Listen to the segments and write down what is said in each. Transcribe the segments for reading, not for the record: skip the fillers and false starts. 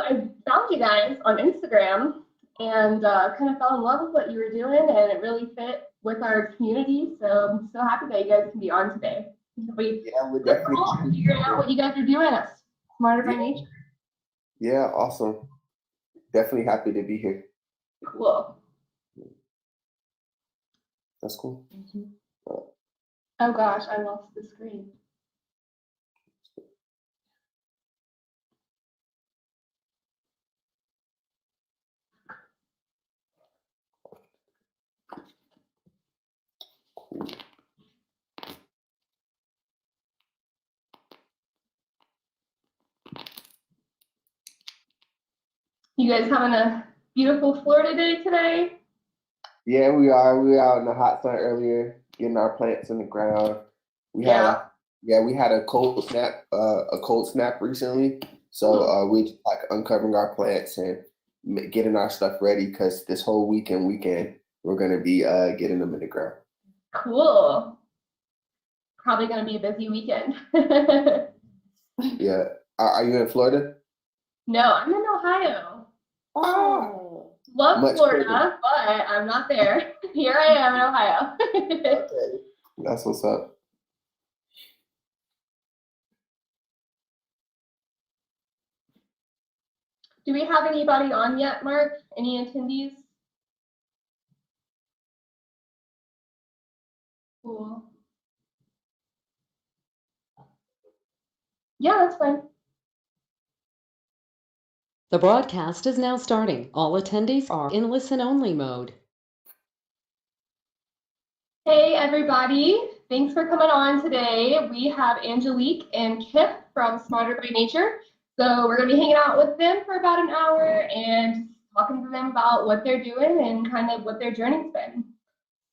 I found you guys on Instagram and kind of fell in love with what you were doing, and it really fit with our community. So I'm so happy that you guys can be on today. We're definitely figuring out what you guys are doing at Smarter by Nature. Yeah, awesome. Definitely happy to be here. Cool. That's cool. Oh gosh, I lost the screen. You guys having a beautiful Florida day today? Yeah, we are. We were out in the hot sun earlier, getting our plants in the ground. We had a cold snap recently. So we just like uncovering our plants and getting our stuff ready because this whole weekend we're gonna be getting them in the ground. Cool. Probably gonna be a busy weekend. Yeah. Are you in Florida? No, I'm in Ohio. Oh. Love Florida, but I'm not there. Here I am in Ohio. Okay. That's what's up. Do we have anybody on yet, Mark? Any attendees? Cool. Yeah, that's fine. The broadcast is now starting. All attendees are in listen-only mode. Hey, everybody. Thanks for coming on today. We have Angelique and Kip from Smarter by Nature. So we're going to be hanging out with them for about an hour and talking to them about what they're doing and kind of what their journey's been.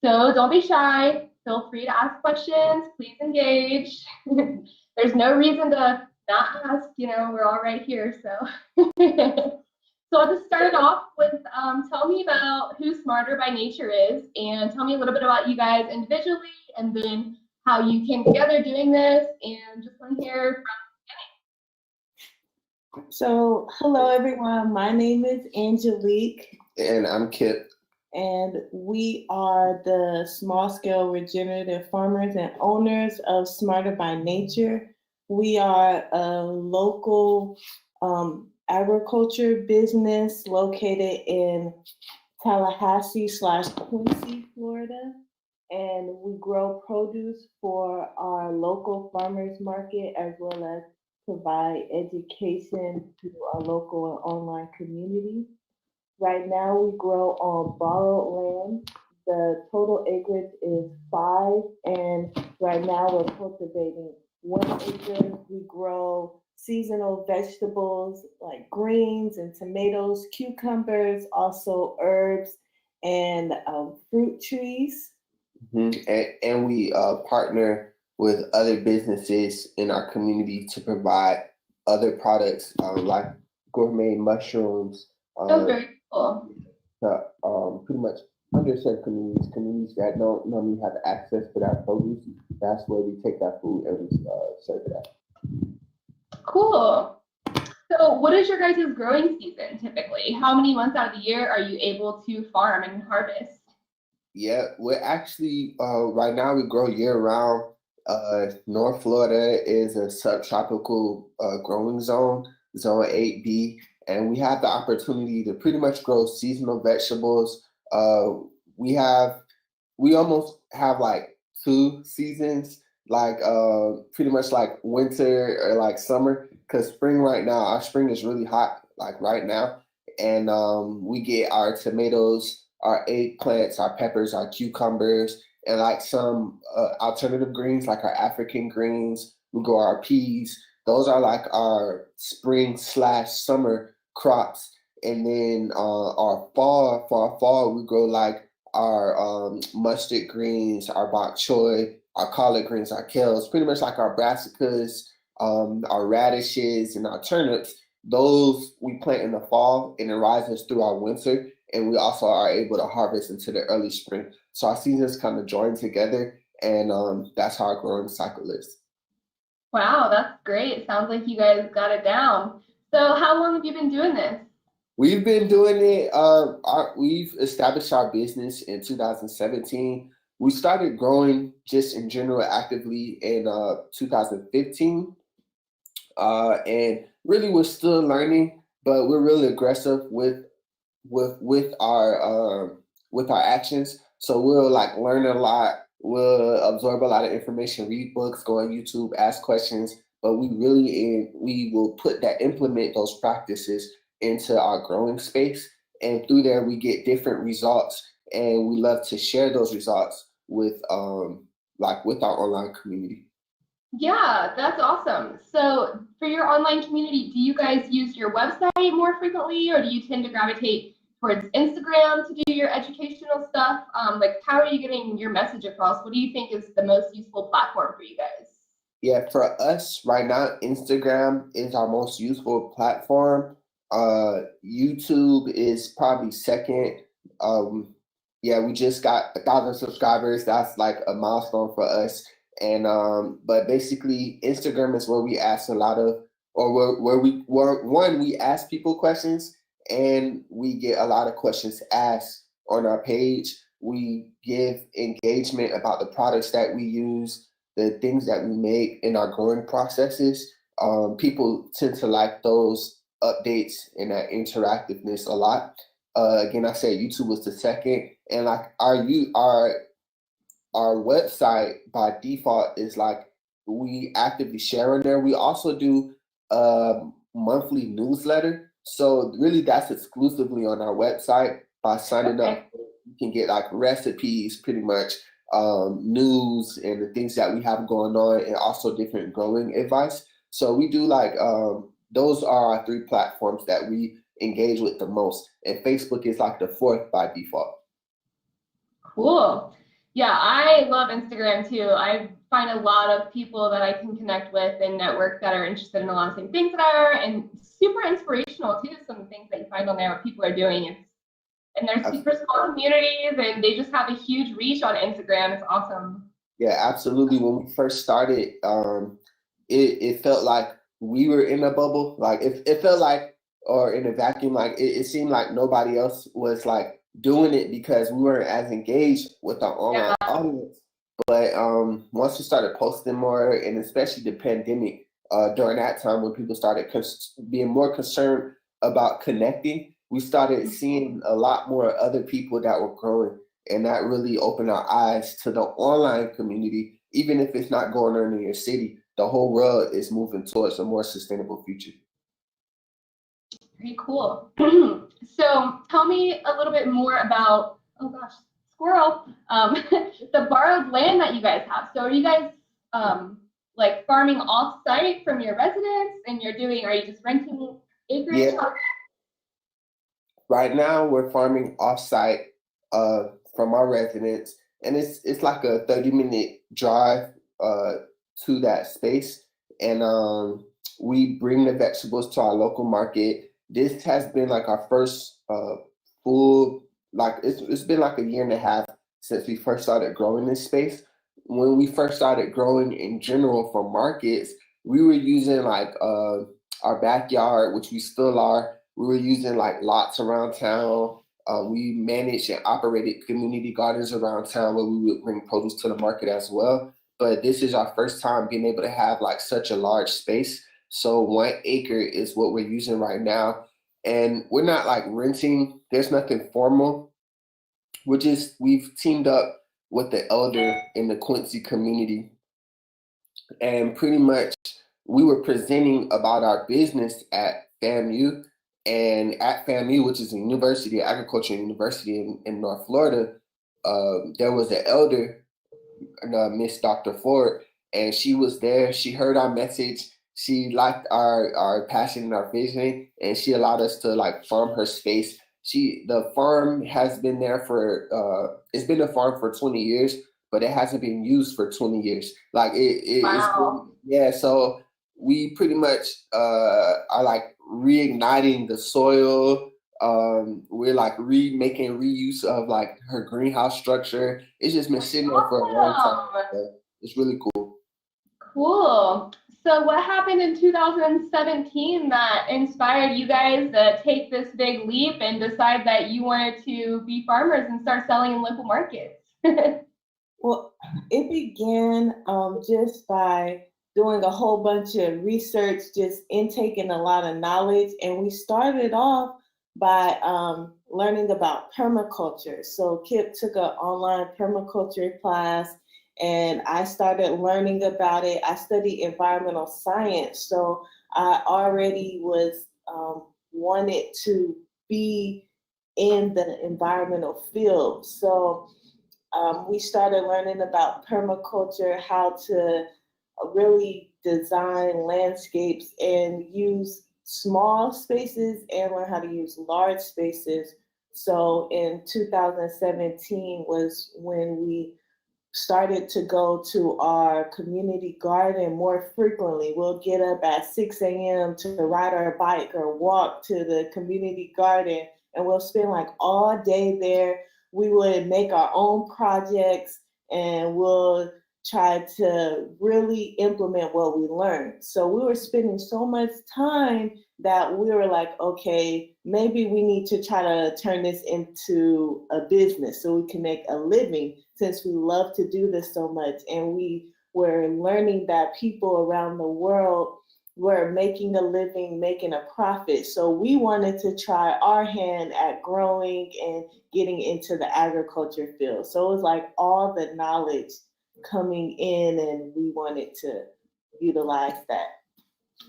So don't be shy. Feel free to ask questions. Please engage. There's no reason to not ask. You know, we're all right here. So, so I'll just start it off with tell me about who Smarter by Nature is, and tell me a little bit about you guys individually, and then how you came together doing this, and just want to hear from the beginning. So, hello everyone. My name is Angelique. And I'm Kip. And we are the small-scale regenerative farmers and owners of Smarter by Nature. We are a local agriculture business located in Tallahassee/Quincy, Florida. And we grow produce for our local farmers market as well as provide education to our local and online community. Right now, we grow on borrowed land. The total acreage is 5, and right now we're cultivating 1 acre. We grow seasonal vegetables like greens and tomatoes, cucumbers, also herbs and fruit trees. And we partner with other businesses in our community to provide other products like gourmet mushrooms. Very cool. Pretty much underserved communities that don't normally have access to that produce. That's where we take that food and we serve it out. Cool. So what is your guys' growing season typically? How many months out of the year are you able to farm and harvest? Yeah, we're actually, right now we grow year round. North Florida is a subtropical growing zone, zone 8B. And we have the opportunity to pretty much grow seasonal vegetables. We almost have like 2 seasons, like pretty much like winter or like summer, because spring right now, our spring is really hot, like right now. And we get our tomatoes, our eggplants, our peppers, our cucumbers, and like some alternative greens, like our African greens. We grow our peas. Those are like our spring/summer crops. And then for our fall, we grow like our mustard greens, our bok choy, our collard greens, our kales, pretty much like our brassicas, our radishes, and our turnips. Those we plant in the fall, and it rises through our winter. And we also are able to harvest into the early spring. So our seasons kind of join together, and that's how our growing cycle is. Wow, that's great. Sounds like you guys got it down. So how long have you been doing this? We've been doing it. We've established our business in 2017. We started growing just in general actively in 2015. And really, we're still learning, but we're really aggressive with our actions. So we'll like learn a lot. We'll absorb a lot of information, read books, go on YouTube, ask questions. But we will implement those practices into our growing space, and through there we get different results, and we love to share those results with with our online community. Yeah, that's awesome. So for your online community, do you guys use your website more frequently, or do you tend to gravitate towards Instagram to do your educational stuff? Like, how are you getting your message across? What do you think is the most useful platform for you guys? Yeah, for us right now, Instagram is our most useful platform. YouTube is probably second. Yeah, we just got 1,000 subscribers. That's like a milestone for us. And but basically, Instagram is where we ask a lot of, or where we ask people questions, and we get a lot of questions asked on our page. We give engagement about the products that we use, the things that we make in our growing processes. People tend to like those updates and that interactiveness a lot. Again, I said YouTube was the second, and like our website by default is like we actively share on there. We also do a monthly newsletter. So really that's exclusively on our website. By signing up, you can get like recipes, pretty much news and the things that we have going on, and also different growing advice. So we do like those are our three platforms that we engage with the most. And Facebook is like the fourth by default. Cool. Yeah, I love Instagram too. I find a lot of people that I can connect with and network that are interested in a lot of the same things that I are, and super inspirational too. Some of the things that you find on there, what people are doing. And they're super small communities, and they just have a huge reach on Instagram. It's awesome. Yeah, absolutely. When we first started, it felt like we were in a bubble. Like it felt like, or in a vacuum, like it seemed like nobody else was like doing it because we weren't as engaged with our online audience. But once we started posting more, and especially the pandemic, during that time when people started being more concerned about connecting, we started seeing a lot more other people that were growing, and that really opened our eyes to the online community. Even if it's not going on in your city, the whole world is moving towards a more sustainable future. Very cool. So tell me a little bit more about, oh gosh, squirrel, the borrowed land that you guys have. So are you guys like farming off-site from your residence, and are you just renting acreage? Yeah. Right now we're farming off-site from our residence, and it's like a 30-minute drive to that space. And we bring the vegetables to our local market. This has been like our first full, like it's been like a year and a half since we first started growing this space. When we first started growing in general for markets, we were using like our backyard, which we still are. We were using like lots around town. We managed and operated community gardens around town where we would bring produce to the market as well. But this is our first time being able to have like such a large space. So 1 acre is what we're using right now. And we're not like renting. There's nothing formal. We've teamed up with the elder in the Quincy community. And pretty much we were presenting about our business at FAMU. And at FAMU, which is a university, agriculture university in North Florida, there was an elder, Miss Dr. Ford, and she was there. She heard our message. She liked our passion and our vision, and she allowed us to like farm her space. The farm has been there for it's been a farm for 20 years, but it hasn't been used for 20 years. Like Wow. yeah. So we pretty much are like reigniting the soil. We're like making reuse of like her greenhouse structure. It's just been sitting there for a long time. So it's really cool. Cool. So what happened in 2017 that inspired you guys to take this big leap and decide that you wanted to be farmers and start selling in local markets? Well, it began just by doing a whole bunch of research, just intaking a lot of knowledge. And we started off by learning about permaculture. So Kip took an online permaculture class and I started learning about it. I studied environmental science. So I already was wanted to be in the environmental field. So we started learning about permaculture, how to really design landscapes and use small spaces and learn how to use large spaces. So in 2017 was when we started to go to our community garden more frequently. We'll get up at 6 a.m. to ride our bike or walk to the community garden, and we'll spend like all day there. We would make our own projects and we'll try to really implement what we learned. So we were spending so much time that we were like, okay, maybe we need to try to turn this into a business so we can make a living, since we love to do this so much. And we were learning that people around the world were making a living, making a profit. So we wanted to try our hand at growing and getting into the agriculture field. So it was like all the knowledge coming in and we wanted to utilize that.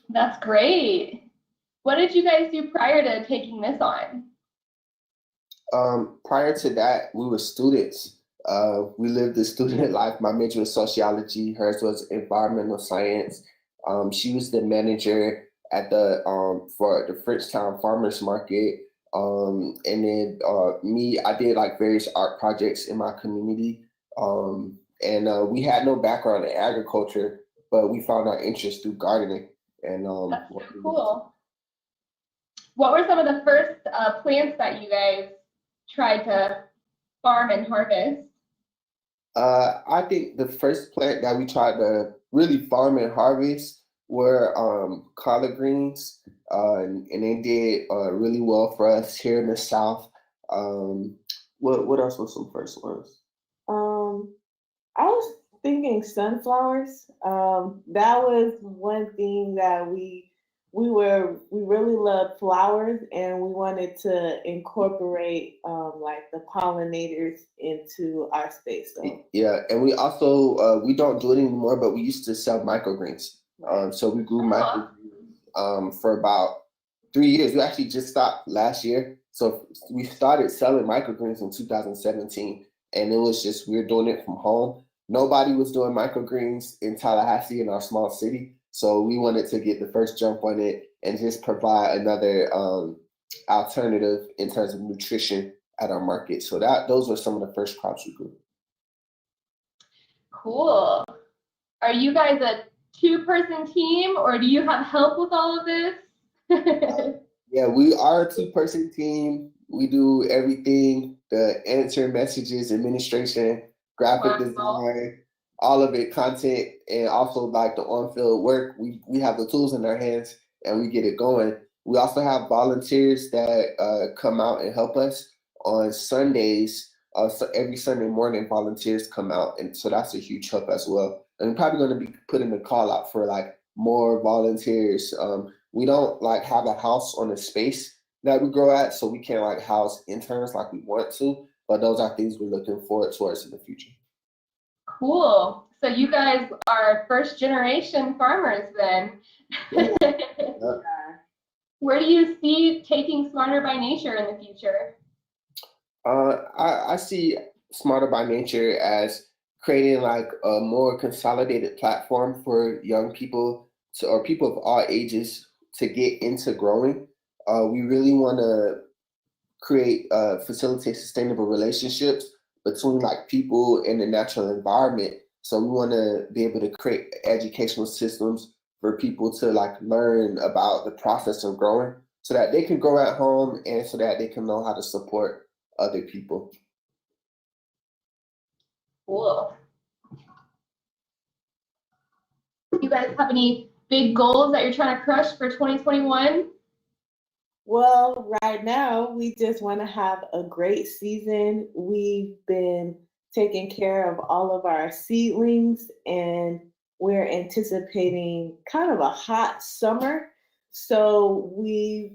That's great. What did you guys do prior to taking this on? Prior to that, we were students. We lived the student life. My major was sociology. Hers was environmental science. She was the manager at the for the Frenchtown Farmers Market. And then me, I did like various art projects in my community. And we had no background in agriculture, but we found our interest through gardening. And That's so cool. What were some of the first plants that you guys tried to farm and harvest? I think the first plant that we tried to really farm and harvest were collard greens, and they did really well for us here in the South. What else was some first ones? I was thinking sunflowers. That was one thing that we really loved flowers, and we wanted to incorporate like the pollinators into our space. So. Yeah, and we also we don't do it anymore, but we used to sell microgreens. So we grew microgreens for about 3 years. We actually just stopped last year. So we started selling microgreens in 2017, and it was just we were doing it from home. Nobody was doing microgreens in Tallahassee, in our small city. So we wanted to get the first jump on it and just provide another alternative in terms of nutrition at our market. So those were some of the first crops we grew. Cool. Are you guys a two-person team, or do you have help with all of this? Yeah, we are a two-person team. We do everything, the answer messages, administration, graphic design, all of it, content, and also like the on-field work. We have the tools in our hands and we get it going. We also have volunteers that come out and help us on Sundays. So every Sunday morning, volunteers come out, and so that's a huge help as well. And we're probably going to be putting a call out for like more volunteers. We don't like have a house on a space that we grow at, so we can't like house interns like we want to. But those are things we're looking forward towards in the future. Cool. So you guys are first generation farmers then. Yeah. Where do you see taking Smarter by Nature in the future? I see Smarter by Nature as creating like a more consolidated platform for young people or people of all ages to get into growing. We really want to facilitate sustainable relationships between like people and the natural environment. So we want to be able to create educational systems for people to like learn about the process of growing so that they can grow at home and so that they can know how to support other people. Cool. You guys have any big goals that you're trying to crush for 2021? Well, right now, we just want to have a great season. We've been taking care of all of our seedlings, and we're anticipating kind of a hot summer. So we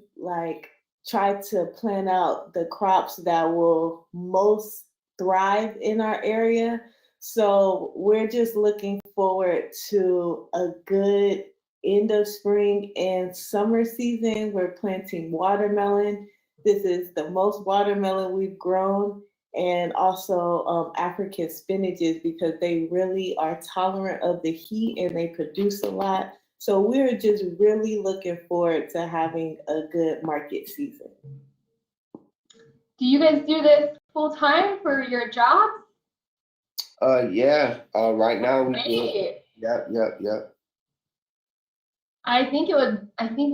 try to plan out the crops that will most thrive in our area. So we're just looking forward to a good end of spring and summer season. We're planting watermelon. This is the most watermelon we've grown, and also African spinaches, because they really are tolerant of the heat and they produce a lot. So we're just really looking forward to having a good market season. Do you guys do this full time for your jobs? Yeah. Right now we do. Great. Yep. I think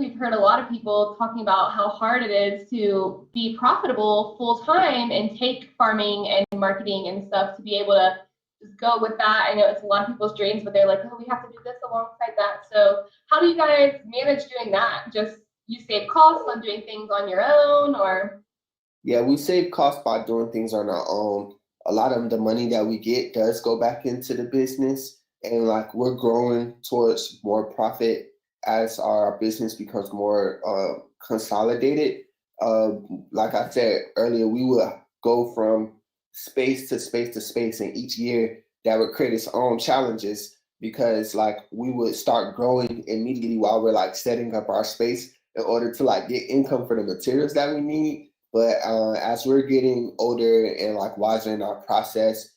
we've heard a lot of people talking about how hard it is to be profitable full time and take farming and marketing and stuff to be able to just go with that. I know it's a lot of people's dreams, but they're like, oh, we have to do this alongside that. So how do you guys manage doing that? Just you save costs on doing things on your own, or? Yeah, we save costs by doing things on our own. A lot of the money that we get does go back into the business, and like we're growing towards more profit as our business becomes more consolidated. Like I said earlier, we will go from space to space to space, and each year that would create its own challenges, because like we would start growing immediately while we're like setting up our space in order to like get income for the materials that we need. But as we're getting older and like wiser in our process,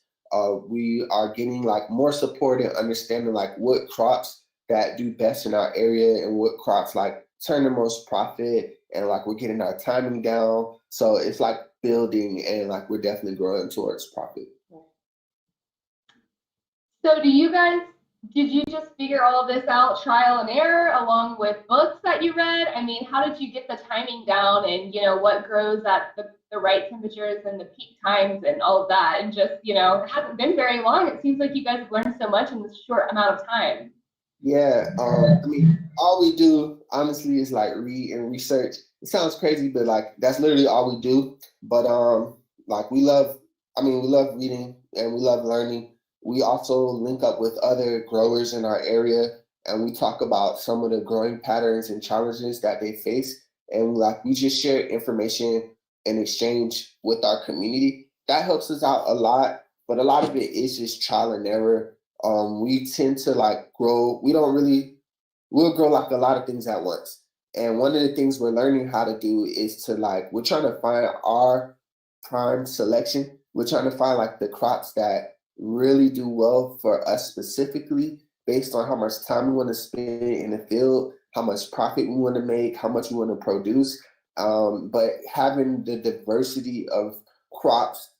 we are getting like more support and understanding like what crops that do best in our area and what crops like turn the most profit, and like we're getting our timing down. So it's like building, and like we're definitely growing towards profit. So did you just figure all of this out trial and error along with books that you read? I mean, how did you get the timing down, and what grows at the right temperatures and the peak times and all of that? And just, it hasn't been very long. It seems like you guys have learned so much in this short amount of time. Yeah, I mean, all we do honestly is like read and research. It sounds crazy, but like that's literally all we do. But like we love reading and we love learning. We also link up with other growers in our area, and we talk about some of the growing patterns and challenges that they face. And like we just share information and exchange with our community. That helps us out a lot, but a lot of it is just trial and error. We tend to like grow. We'll grow like a lot of things at once. And one of the things we're learning how to do is to like, we're trying to find our prime selection. We're trying to find like the crops that really do well for us specifically, based on how much time we want to spend in the field, how much profit we want to make, how much we want to produce. But having the diversity of crops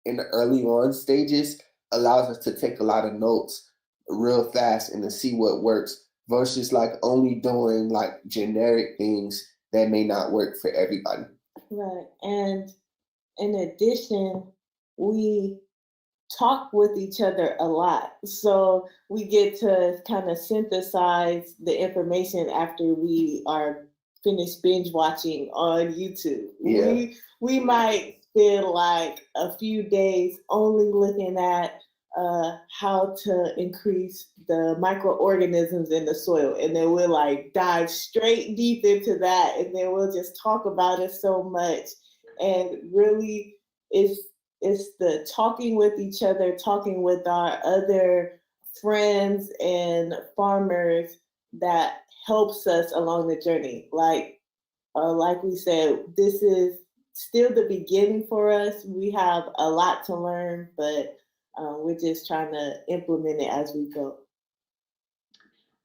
in the early on stages allows us to take a lot of notes real fast and to see what works, versus like only doing like generic things that may not work for everybody. Right. And in addition, we talk with each other a lot. So we get to kind of synthesize the information after we are finished binge watching on YouTube. Yeah. We might spend like a few days only looking at how to increase the microorganisms in the soil, and then we'll like dive straight deep into that, and then we'll just talk about it so much. And really, it's the talking with each other, talking with our other friends and farmers that helps us along the journey. Like we said, this is still the beginning for us. We have a lot to learn, but we're just trying to implement it as we go.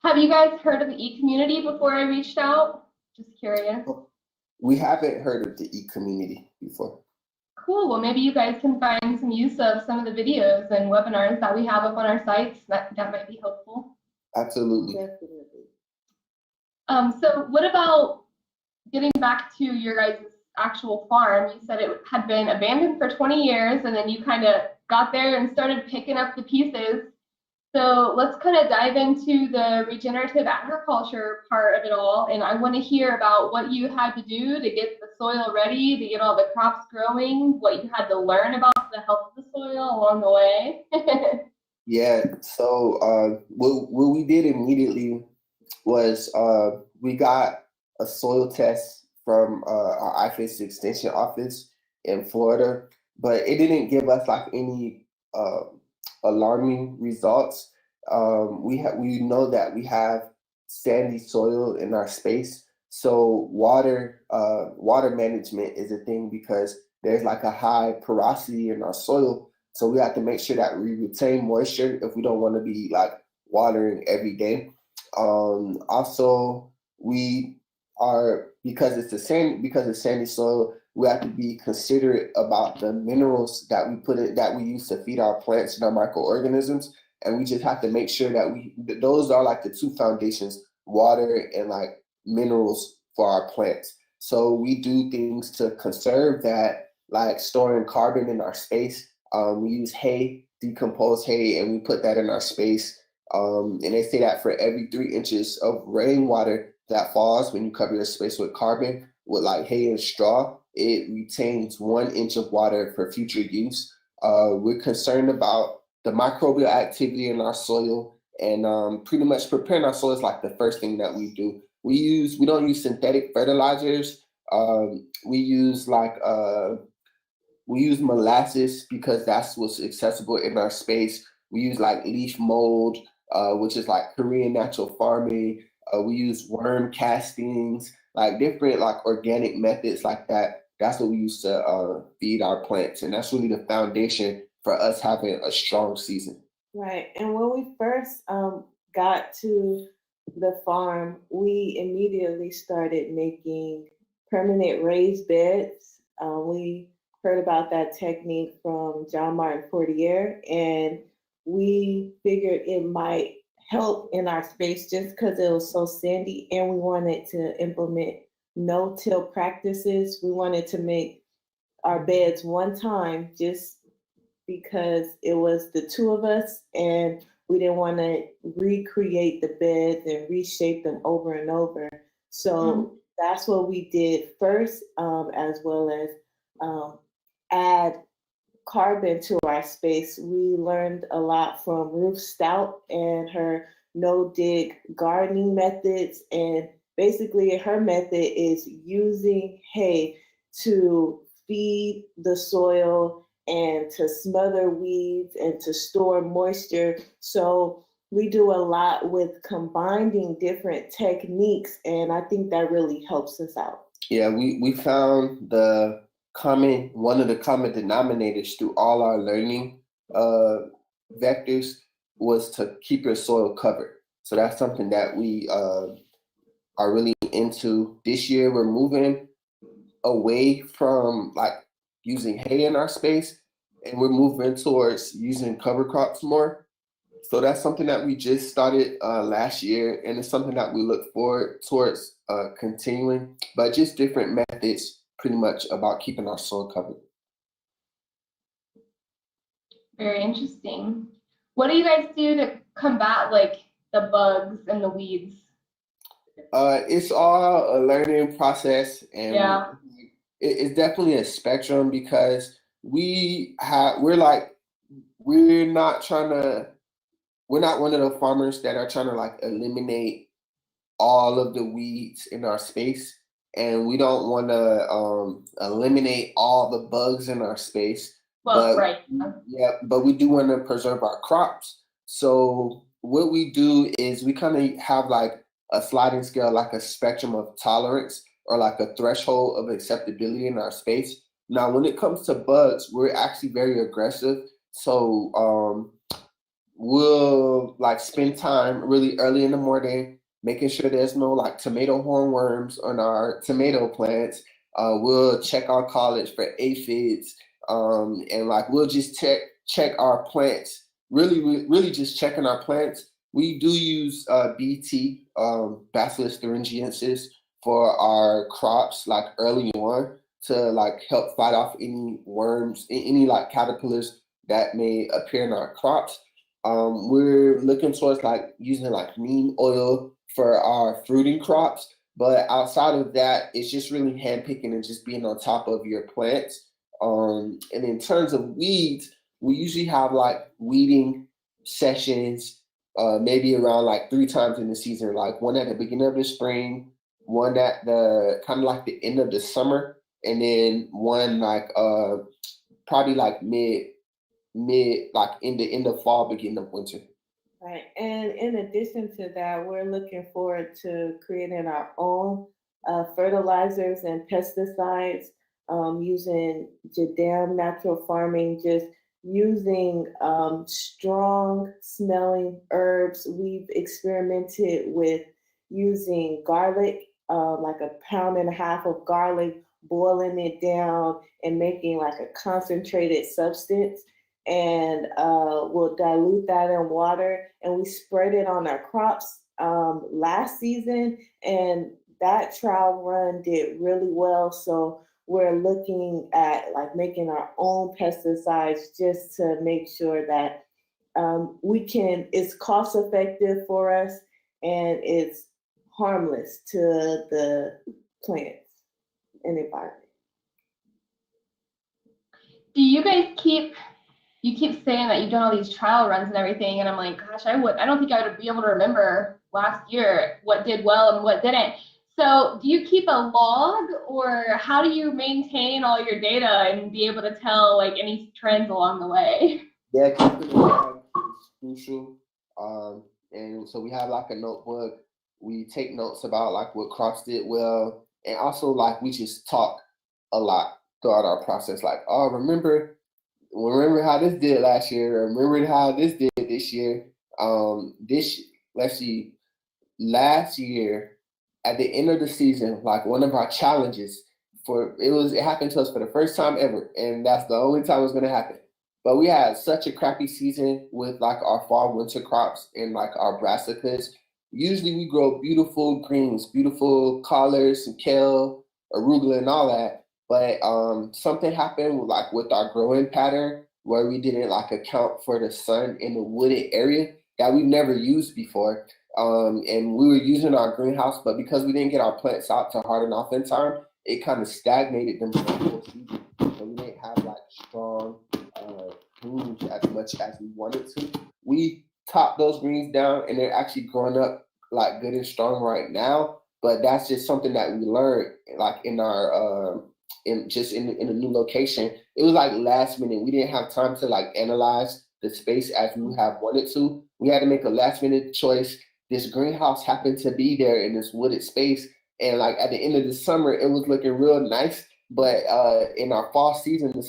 Have you guys heard of the ECommunity before I reached out? Just curious. We haven't heard of the ECommunity before. Cool. Well, maybe you guys can find some use of some of the videos and webinars that we have up on our sites. That might be helpful. Absolutely. Definitely. So what about getting back to your guys' actual farm? You said it had been abandoned for 20 years, and then you kind of got there and started picking up the pieces. So let's kind of dive into the regenerative agriculture part of it all. And I want to hear about what you had to do to get the soil ready, to get all the crops growing, what you had to learn about the health of the soil along the way. Yeah, so what we did immediately was we got a soil test from our IFAS extension office in Florida, but it didn't give us like any alarming results. We know that we have sandy soil in our space, so water management is a thing because there's like a high porosity in our soil. So we have to make sure that we retain moisture if we don't want to be like watering every day. Also, we are because it's sandy soil, we have to be considerate about the minerals that we use to feed our plants and our microorganisms, and we just have to make sure that those are like the two foundations: water and like minerals for our plants. So we do things to conserve that, like storing carbon in our space. We use hay, decomposed hay, and we put that in our space. And they say that for every 3 inches of rainwater that falls when you cover your space with carbon, with like hay and straw, it retains 1 inch of water for future use. We're concerned about the microbial activity in our soil, and pretty much preparing our soil is like the first thing that we do. We don't use synthetic fertilizers. We use molasses because that's what's accessible in our space. We use like leaf mold, which is like Korean natural farming. We use worm castings, like different like organic methods like that. That's what we use to feed our plants, and that's really the foundation for us having a strong season. Right. And when we first got to the farm, we immediately started making permanent raised beds. We heard about that technique from John Martin Fortier, and we figured it might help in our space just because it was so sandy, and we wanted to implement no-till practices. We wanted to make our beds one time just because it was the two of us, and we didn't want to recreate the beds and reshape them over and over. So that's what we did first, as well as add carbon to our space. We learned a lot from Ruth Stout and her no-dig gardening methods. And basically her method is using hay to feed the soil and to smother weeds and to store moisture. So we do a lot with combining different techniques, and I think that really helps us out. Yeah, we found one of the common denominators through all our learning vectors was to keep your soil covered. So that's something that we are really into. This year, we're moving away from like using hay in our space, and we're moving towards using cover crops more. So that's something that we just started last year, and it's something that we look forward towards continuing, but just different methods pretty much about keeping our soil covered. Very interesting. What do you guys do to combat like the bugs and the weeds? It's all a learning process, and Yeah. it's definitely a spectrum because we're not one of the farmers that are trying to like eliminate all of the weeds in our space, and we don't want to eliminate all the bugs in our space. Well, But right. yeah, but we do want to preserve our crops. So what we do is we kind of have like a sliding scale, like a spectrum of tolerance or like a threshold of acceptability in our space. Now, when it comes to bugs, we're actually very aggressive. So we'll like spend time really early in the morning making sure there's no like tomato hornworms on our tomato plants. We'll check our college for aphids, and like we'll just check our plants. Really just checking our plants. We do use BT, Bacillus thuringiensis, for our crops like early on to like help fight off any worms, any like caterpillars that may appear in our crops. We're looking towards like using like neem oil for our fruiting crops. But outside of that, it's just really handpicking and just being on top of your plants. And in terms of weeds, we usually have like weeding sessions, maybe around like 3 times in the season, like one at the beginning of the spring, one at the kind of like the end of the summer, and then one like probably like mid like in the end of fall, beginning of winter. Right. And in addition to that, we're looking forward to creating our own fertilizers and pesticides using Jadam natural farming, just using strong smelling herbs. We've experimented with using garlic, like a pound and a half of garlic, boiling it down and making like a concentrated substance, and we'll dilute that in water, and we spread it on our crops last season, and that trial run did really well. So we're looking at like making our own pesticides just to make sure that it's cost effective for us and it's harmless to the plants and environment. Do you guys you keep saying that you've done all these trial runs and everything, and I'm like, gosh, I don't think I would be able to remember last year what did well and what didn't. So do you keep a log, or how do you maintain all your data and be able to tell like any trends along the way? Yeah, keeping a log is crucial. And so we have like a notebook. We take notes about like what crops did well, and also like we just talk a lot throughout our process. Like, oh, remember how this did last year, or remember how this did this year. Let's see, last year at the end of the season, like one of our challenges it happened to us for the first time ever, and that's the only time it's gonna happen. But we had such a crappy season with like our fall winter crops and like our brassicas. Usually we grow beautiful greens, beautiful collards and kale, arugula and all that. But something happened with our growing pattern where we didn't like account for the sun in the wooded area that we've never used before. And we were using our greenhouse, but because we didn't get our plants out to harden off in time, it kind of stagnated them for the whole season. So we didn't have like strong greens as much as we wanted to. We topped those greens down, and they're actually growing up like good and strong right now. But that's just something that we learned, like in our in a new location. It was like last minute. We didn't have time to like analyze the space as we have wanted to. We had to make a last minute choice. This greenhouse happened to be there in this wooded space, and like at the end of the summer, it was looking real nice. But in our fall season, the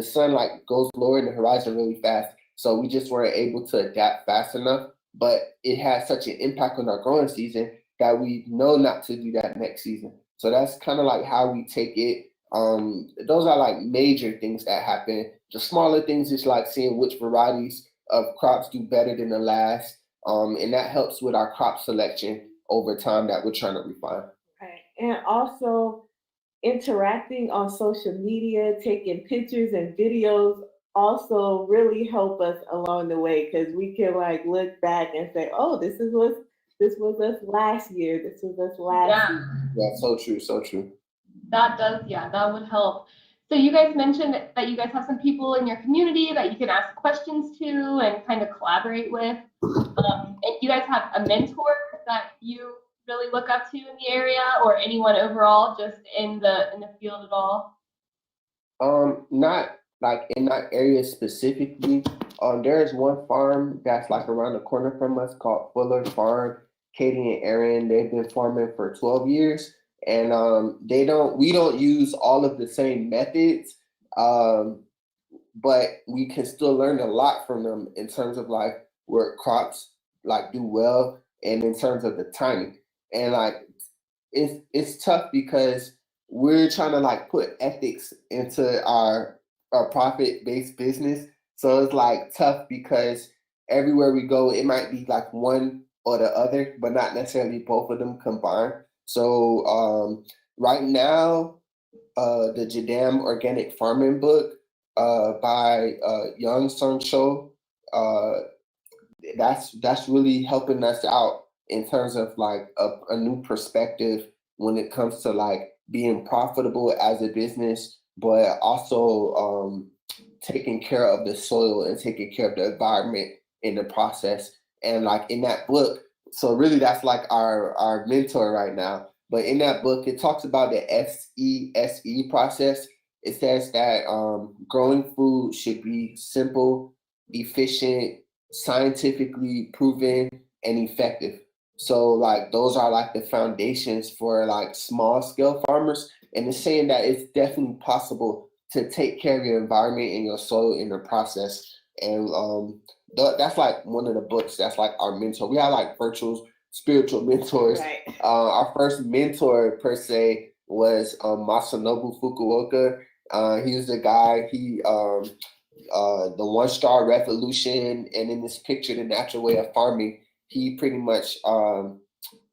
sun like goes lower in the horizon really fast. So we just weren't able to adapt fast enough. But it had such an impact on our growing season that we know not to do that next season. So that's kind of like how we take it. Those are like major things that happen. The smaller things is like seeing which varieties of crops do better than the last. And that helps with our crop selection over time that we're trying to refine. Right. And also interacting on social media, taking pictures and videos also really help us along the way, because we can like look back and say, oh, this was us last year. This was us last year. Yeah, so true, so true. That would help. So you guys mentioned that you guys have some people in your community that you can ask questions to and kind of collaborate with. And you guys have a mentor that you really look up to in the area, or anyone overall just in the field at all? Not like in that area specifically. There's one farm that's like around the corner from us called Fuller Farm. Katie and Aaron, they've been farming for 12 years. And we don't use all of the same methods, but we can still learn a lot from them in terms of like where crops like do well, and in terms of the timing. And like it's tough because we're trying to like put ethics into our profit-based business. So it's like tough because everywhere we go, it might be like one or the other, but not necessarily both of them combined. So right now, the Jadam Organic Farming book by Young Sung Cho, that's really helping us out in terms of like a new perspective when it comes to like being profitable as a business, but also taking care of the soil and taking care of the environment in the process. And like in that book, so really that's like our mentor right now. But in that book, it talks about the SESE process. It says that growing food should be simple, efficient, scientifically proven, and effective. So like those are like the foundations for like small scale farmers. And it's saying that it's definitely possible to take care of your environment and your soil in the process. And that's like one of the books that's like our mentor. We have like virtual spiritual mentors. Right. Our first mentor per se was Masanobu Fukuoka. He was the guy, the 1 Star Revolution, and in this picture, The Natural Way of Farming, he pretty much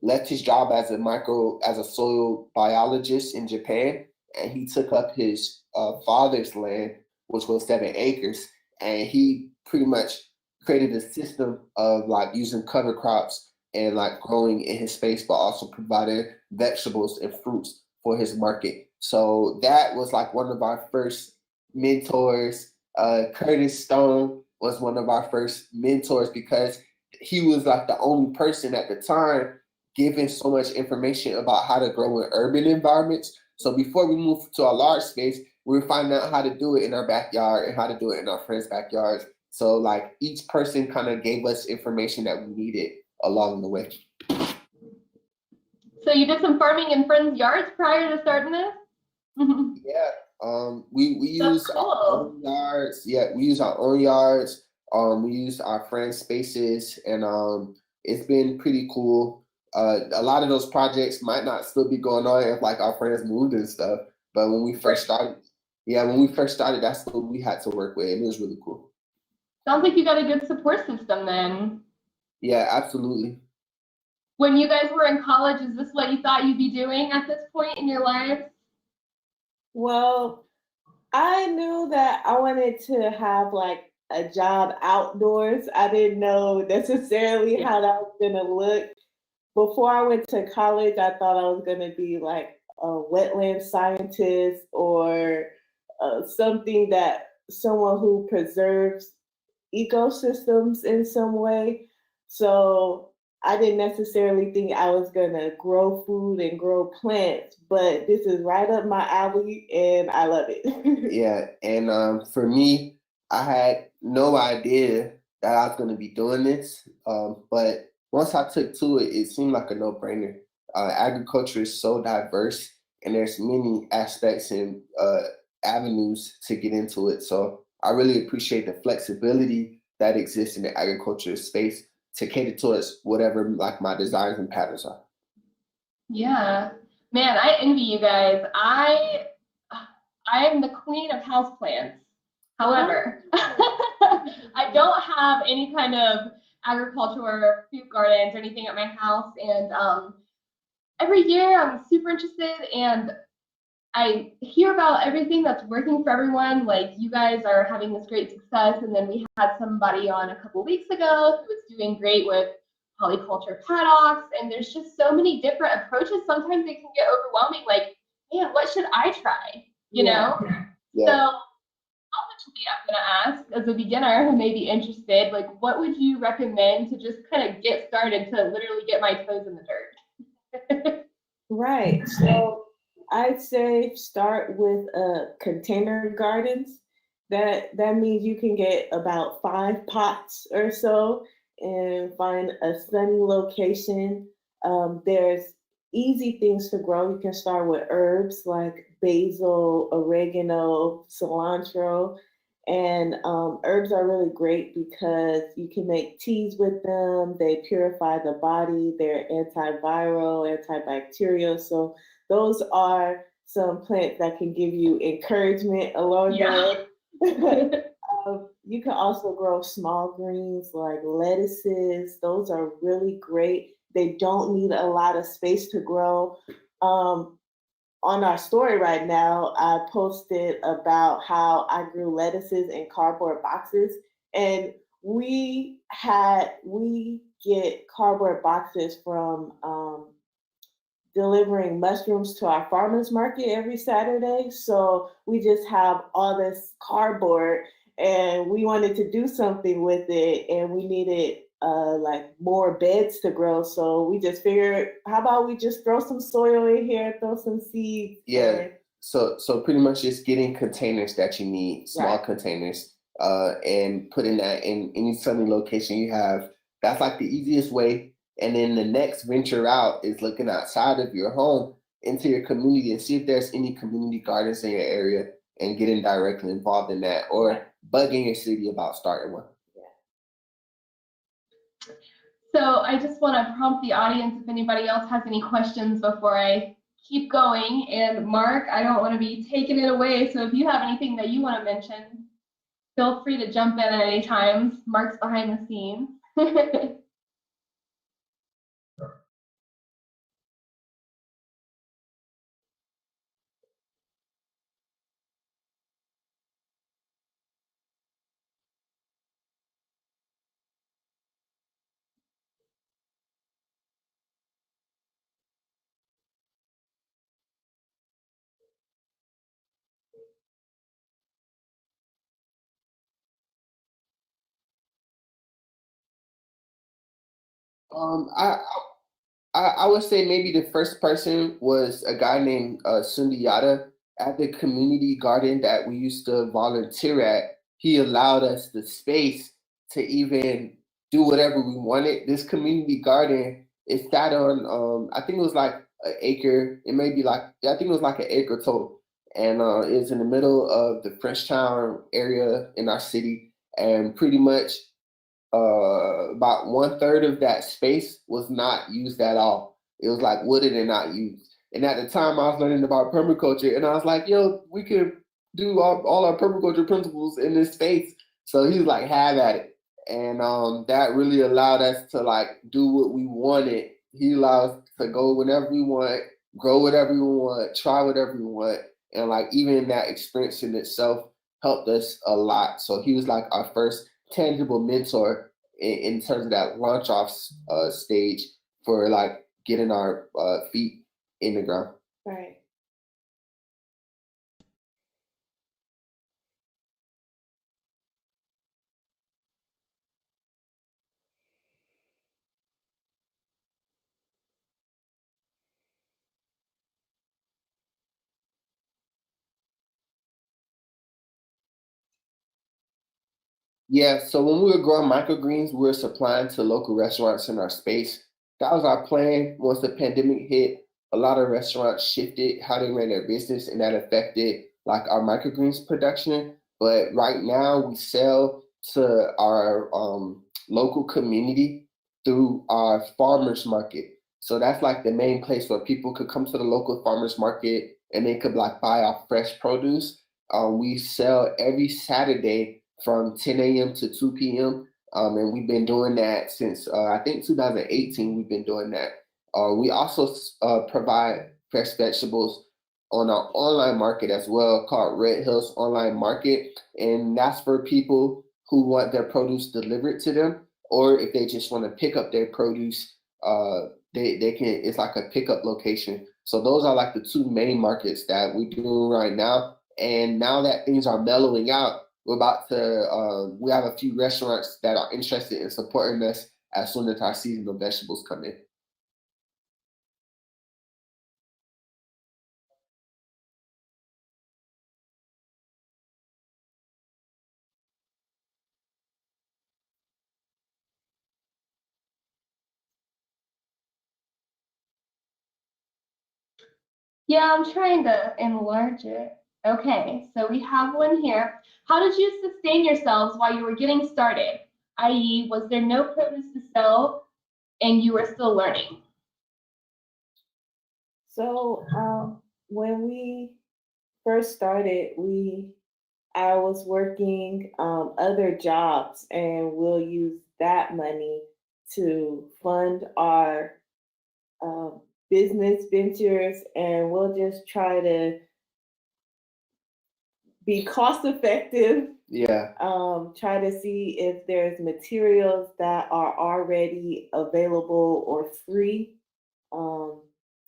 left his job as a soil biologist in Japan, and he took up his father's land, which was 7 acres, and he pretty much created a system of like using cover crops and like growing in his space, but also providing vegetables and fruits for his market. So that was like one of our first mentors. Curtis Stone was one of our first mentors because he was like the only person at the time giving so much information about how to grow in urban environments. So before we moved to a large space, we were finding out how to do it in our backyard and how to do it in our friends' backyards. So like each person kind of gave us information that we needed along the way. So you did some farming in friends' yards prior to starting this? Yeah. We use cool. our own yards. Yeah, we use our own yards. We use our friends' spaces, and it's been pretty cool. A lot of those projects might not still be going on if like our friends moved and stuff. But when we first started, that's what we had to work with, and it was really cool. Sounds like you got a good support system then. Yeah, absolutely. When you guys were in college, is this what you thought you'd be doing at this point in your lives? Well, I knew that I wanted to have like a job outdoors. I didn't know necessarily how that was gonna look. Before I went to college, I thought I was gonna be like a wetland scientist or someone who preserves ecosystems in some way. So I didn't necessarily think I was gonna grow food and grow plants, but this is right up my alley and I love it. Yeah, and for me, I had no idea that I was going to be doing this, but once I took to it, it seemed like a no-brainer. Agriculture is so diverse, and there's many aspects and avenues to get into it. So I really appreciate the flexibility that exists in the agriculture space to cater towards whatever like my desires and patterns are. Yeah, man, I envy you guys. I am the queen of houseplants. However, I don't have any kind of agriculture or fruit gardens or anything at my house. And every year I'm super interested, and I hear about everything that's working for everyone. Like you guys are having this great success, and then we had somebody on a couple weeks ago who was doing great with polyculture paddocks, and there's just so many different approaches. Sometimes it can get overwhelming. Like, man, what should I try? You know? Yeah. So ultimately, I'm gonna ask as a beginner who may be interested, like, what would you recommend to just kind of get started to literally get my toes in the dirt? Right. So I'd say start with container gardens. That means you can get about 5 pots or so and find a sunny location. There's easy things to grow. You can start with herbs like basil, oregano, cilantro. And herbs are really great because you can make teas with them. They purify the body. They're antiviral, antibacterial. So those are some plants that can give you encouragement along the way. You can also grow small greens like lettuces. Those are really great. They don't need a lot of space to grow. On our story right now, I posted about how I grew lettuces in cardboard boxes. And we get cardboard boxes from delivering mushrooms to our farmers market every Saturday. So we just have all this cardboard, and we wanted to do something with it, and we needed like more beds to grow. So we just figured, how about we just throw some soil in here, throw some seeds. Yeah. So pretty much just getting containers that you need, small Right. containers, and putting that in any sunny location you have. That's like the easiest way. And then the next venture out is looking outside of your home into your community and see if there's any community gardens in your area and getting directly involved in that, or Right. bugging your city about starting one. So I just want to prompt the audience if anybody else has any questions before I keep going. And Mark, I don't want to be taking it away. So if you have anything that you want to mention, feel free to jump in at any time. Mark's behind the scenes. I would say maybe the first person was a guy named Sundiata at the community garden that we used to volunteer at. He allowed us the space to even do whatever we wanted. This community garden, it sat on, I think it was like an acre. It may be like, I think it was like an acre total. And it was in the middle of the Frenchtown area in our city. And pretty much about 1/3 of that space was not used at all. It was like wooded and not used. And at the time, I was learning about permaculture, and I was like, "Yo, we could do all our permaculture principles in this space." So he was like, "Have at it," and that really allowed us to like do what we wanted. He allowed us to go whenever we want, grow whatever we want, try whatever we want, and like even that experience in itself helped us a lot. So he was like our first tangible mentor in terms of that launch off stage for like getting our feet in the ground. Right. Yeah, so when we were growing microgreens, we were supplying to local restaurants in our space. That was our plan. Once the pandemic hit, a lot of restaurants shifted how they ran their business, and that affected like our microgreens production. But right now, we sell to our local community through our farmers market. So that's like the main place where people could come to the local farmers market and they could like buy our fresh produce. We sell every Saturday from 10 a.m. to 2 p.m. And we've been doing that since I think 2018. We've been doing that. We also provide fresh vegetables on our online market as well, called Red Hills Online Market, and that's for people who want their produce delivered to them, or if they just want to pick up their produce, they can. It's like a pickup location. So those are like the two main markets that we're doing right now. And now that things are mellowing out, we're about to, we have a few restaurants that are interested in supporting us as soon as our seasonal vegetables come in. Yeah, I'm trying to enlarge it. Okay, so we have one here. How did you sustain yourselves while you were getting started? I.e., was there no produce to sell and you were still learning? So when we first started, I was working other jobs, and we'll use that money to fund our business ventures, and we'll just try to be cost effective. Yeah. Try to see if there's materials that are already available or free.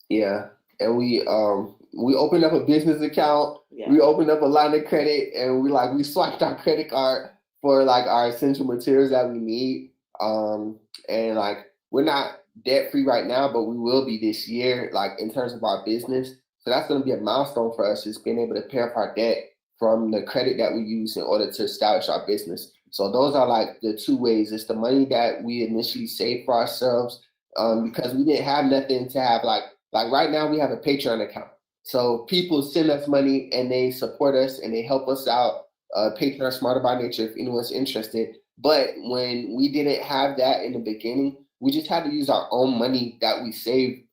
Yeah. And we opened up a business account. Yeah. We opened up a line of credit, and we swiped our credit card for like our essential materials that we need. And like we're not debt free right now, but we will be this year, like in terms of our business. So that's going to be a milestone for us, is being able to pay off our debt from the credit that we use in order to establish our business. So those are like the two ways. It's the money that we initially saved for ourselves, because we didn't have nothing to have like right now we have a Patreon account. So people send us money and they support us and they help us out. Patreon Smarter by Nature if anyone's interested. But when we didn't have that in the beginning, we just had to use our own money that we saved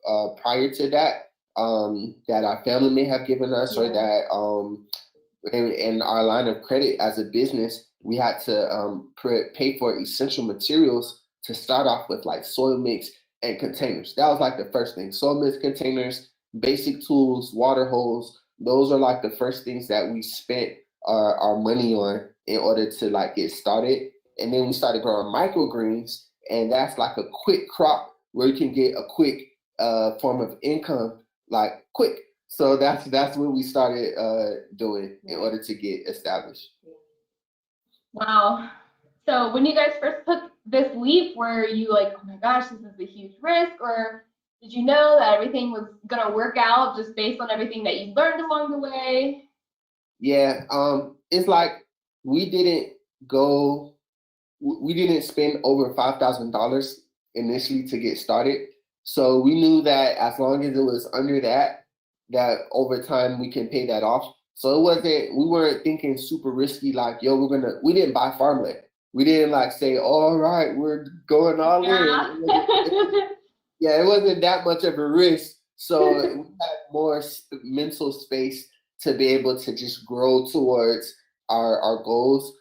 prior to that, that our family may have given us, or that in our line of credit as a business, we had to pay for essential materials to start off with, like soil mix and containers. That was like the first thing. Soil mix, containers, basic tools, water hose. Those are like the first things that we spent our money on in order to like get started. And then we started growing microgreens, and that's like a quick crop where you can get a quick form of income, like quick. So that's what we started doing in order to get established. Wow. So when you guys first took this leap, were you like, oh my gosh, this is a huge risk? Or did you know that everything was going to work out just based on everything that you learned along the way? Yeah. It's like we didn't spend over $5,000 initially to get started. So we knew that as long as it was under that over time we can pay that off. So we weren't thinking super risky, like, yo, we didn't buy farmland. We didn't like say, all right, we're going all in. Yeah, it wasn't that much of a risk. So we had more mental space to be able to just grow towards our goals.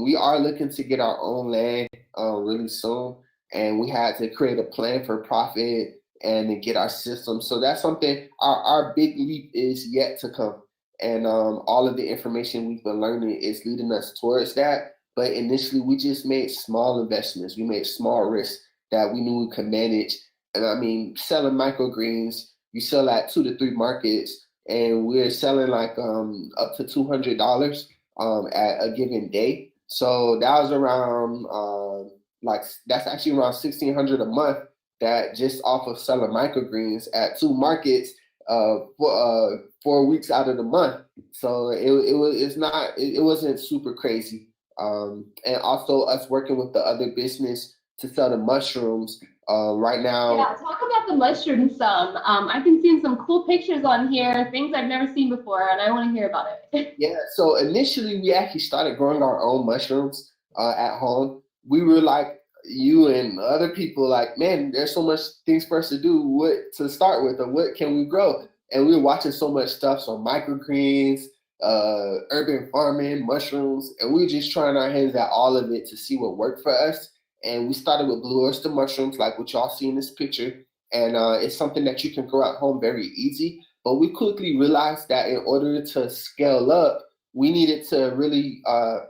We are looking to get our own land really soon, and we had to create a plan for profit and to get our system. So that's something, our big leap is yet to come. And all of the information we've been learning is leading us towards that. But initially, we just made small investments. We made small risks that we knew we could manage. And I mean, selling microgreens, you sell at 2 to 3 markets, and we're selling like up to $200 at a given day. So that was around that's actually around $1,600 a month, that just off of selling microgreens at 2 markets for 4 weeks out of the month. So it wasn't super crazy. And also us working with the other business to sell the mushrooms right now. Yeah, talk about the mushrooms some. I've been seeing some cool pictures on here, things I've never seen before, and I want to hear about it. Yeah, so initially we actually started growing our own mushrooms at home. We were like you and other people, like, man, there's so much things for us to do. What to start with, or what can we grow? And we were watching so much stuff, so microgreens, urban farming, mushrooms, and we were just trying our hands at all of it to see what worked for us. And we started with blue oyster mushrooms, like what y'all see in this picture. And it's something that you can grow at home very easy. But we quickly realized that in order to scale up, we needed to really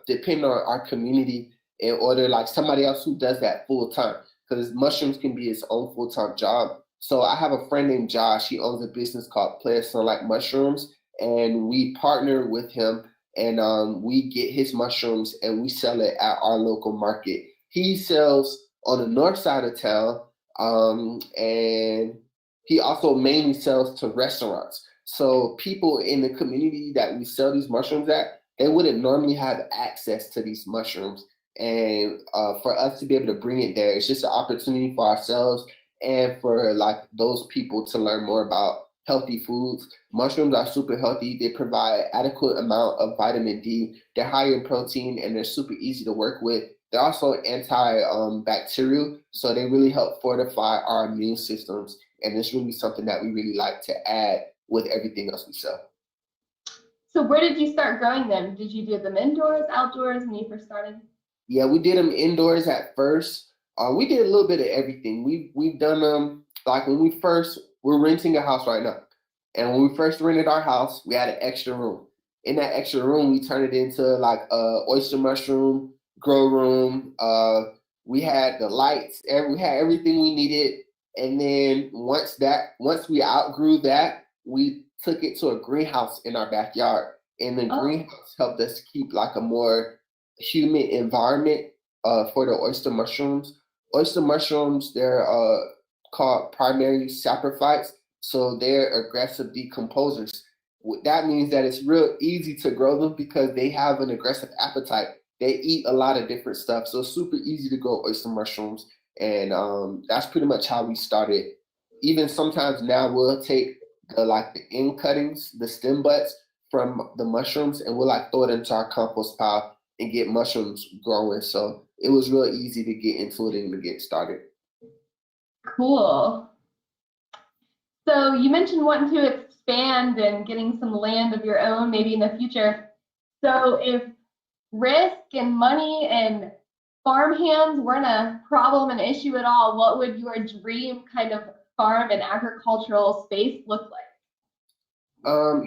depend on our community in order, like somebody else who does that full time, because mushrooms can be its own full-time job. So I have a friend named Josh. He owns a business called Play Sunlight Mushrooms, and we partner with him, and we get his mushrooms and we sell it at our local market. He sells on the north side of town, and he also mainly sells to restaurants. So people in the community that we sell these mushrooms at, they wouldn't normally have access to these mushrooms. And for us to be able to bring it there, it's just an opportunity for ourselves and for like those people to learn more about healthy foods. Mushrooms are super healthy. They provide adequate amount of vitamin D. They're high in protein and they're super easy to work with. They're also antibacterial, so they really help fortify our immune systems. And it's really something that we really like to add with everything else we sell. So where did you start growing them? Did you do them indoors, outdoors when you first started? Yeah, we did them indoors at first. We did a little bit of everything. We've done them like when we're renting a house right now. And when we first rented our house, we had an extra room. in that extra room, we turned it into like a oyster mushroom grow room. We had the lights, we had everything we needed. And then once we outgrew that, we took it to a greenhouse in our backyard. And the greenhouse helped us keep like a more humid environment for the oyster mushrooms. Oyster mushrooms, they're called primary saprophytes, so they're aggressive decomposers. That means that it's real easy to grow them because they have an aggressive appetite. They eat a lot of different stuff, so it's super easy to grow oyster mushrooms. And that's pretty much how we started. Even sometimes now we'll take the end cuttings, the stem butts from the mushrooms, and we'll like throw it into our compost pile and get mushrooms growing. So it was real easy to get into it and to get started. Cool. So you mentioned wanting to expand and getting some land of your own maybe in the future. So if risk and money and farm hands weren't a problem, an issue at all, what would your dream kind of farm and agricultural space look like?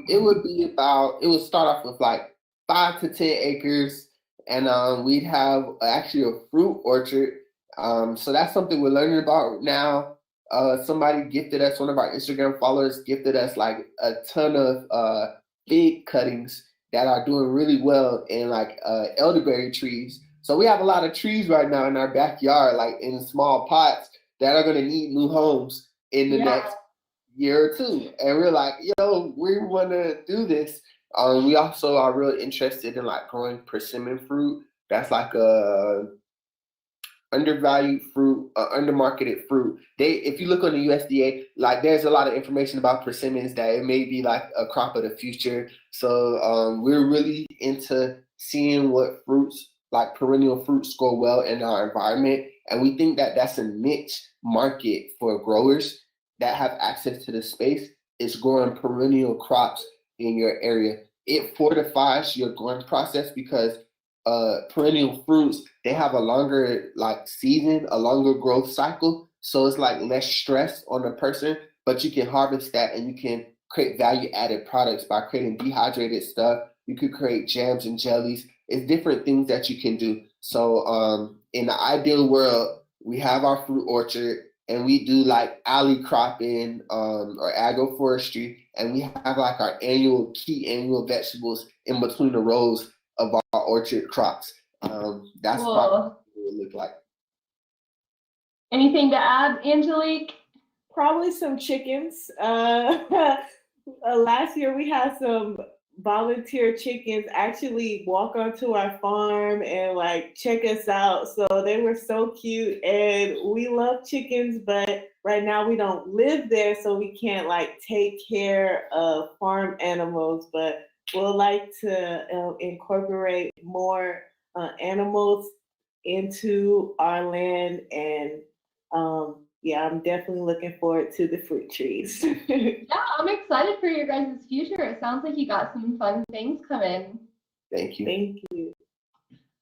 It would start off with like 5 to 10 acres, and we'd have actually a fruit orchard. So that's something we're learning about now. Somebody gifted us, one of our Instagram followers gifted us like a ton of fig cuttings that are doing really well in like elderberry trees. So we have a lot of trees right now in our backyard, like in small pots that are going to need new homes in the next year or two. And we're like, we want to do this. We also are really interested in like growing persimmon fruit. That's like a undervalued fruit, undermarketed fruit. If you look on the USDA, like there's a lot of information about persimmons that it may be like a crop of the future. So we're really into seeing what fruits, like perennial fruits, grow well in our environment, and we think that that's a niche market for growers that have access to the space. Is growing perennial crops in your area. It fortifies your growing process because perennial fruits, they have a longer season, a longer growth cycle. So it's like less stress on the person, but you can harvest that and you can create value added products by creating dehydrated stuff. You could create jams and jellies. It's different things that you can do. So in the ideal world, we have our fruit orchard and we do like alley cropping or agroforestry, and we have like our key annual vegetables in between the rows of our orchard crops. That's cool. probably what it would look like. Anything to add, Angelique? Probably some chickens. Last year we had some volunteer chickens actually walk onto our farm and like check us out. So they were so cute, and we love chickens, but right now we don't live there, so we can't like take care of farm animals, but we'll like to incorporate more animals into our land. And I'm definitely looking forward to the fruit trees. Yeah, I'm excited for your guys' future. It sounds like you got some fun things coming. Thank you. Thank you.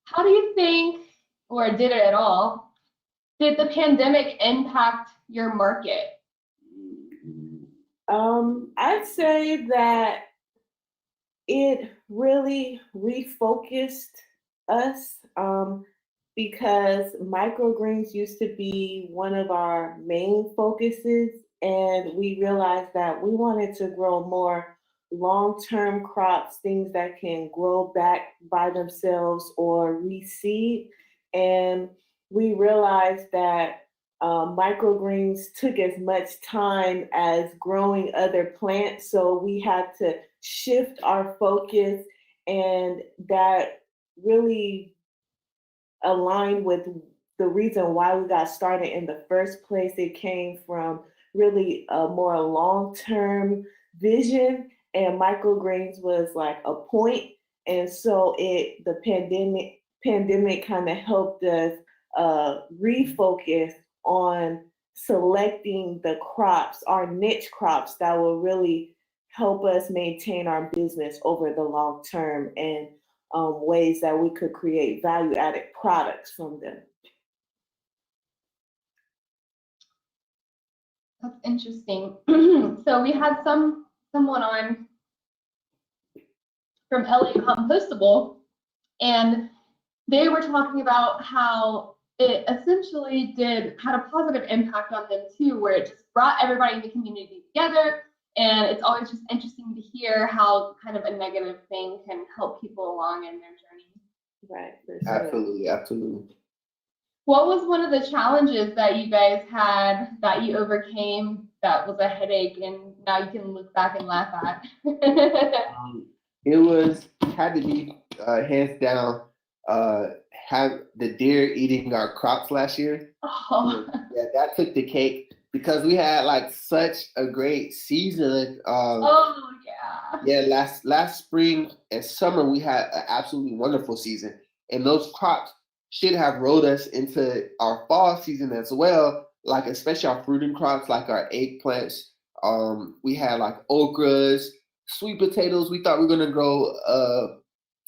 How do you think, or did it at all, did the pandemic impact your market? I'd say that it really refocused us because microgreens used to be one of our main focuses, and we realized that we wanted to grow more long-term crops, things that can grow back by themselves or reseed. And we realized that microgreens took as much time as growing other plants, so we had to shift our focus, and that really aligned with the reason why we got started in the first place. It came from really a more long-term vision, and microgreens was like a point. And so the pandemic kind of helped us refocus on selecting the crops, our niche crops that will really help us maintain our business over the long term, and ways that we could create value-added products from them. That's interesting. So we had someone on from LA Compostable, and they were talking about how it essentially had a positive impact on them too, where it just brought everybody in the community together. And it's always just interesting to hear how kind of a negative thing can help people along in their journey. Right. Absolutely, absolutely. What was one of the challenges that you guys had that you overcame that was a headache and now you can look back and laugh at? It had to be hands down have the deer eating our crops last year. Oh. Yeah, that took the cake because we had like such a great season. Oh yeah. Yeah, last spring and summer we had an absolutely wonderful season, and those crops should have rolled us into our fall season as well. Like especially our fruiting crops, like our eggplants. We had like okras, sweet potatoes. We thought we were gonna grow a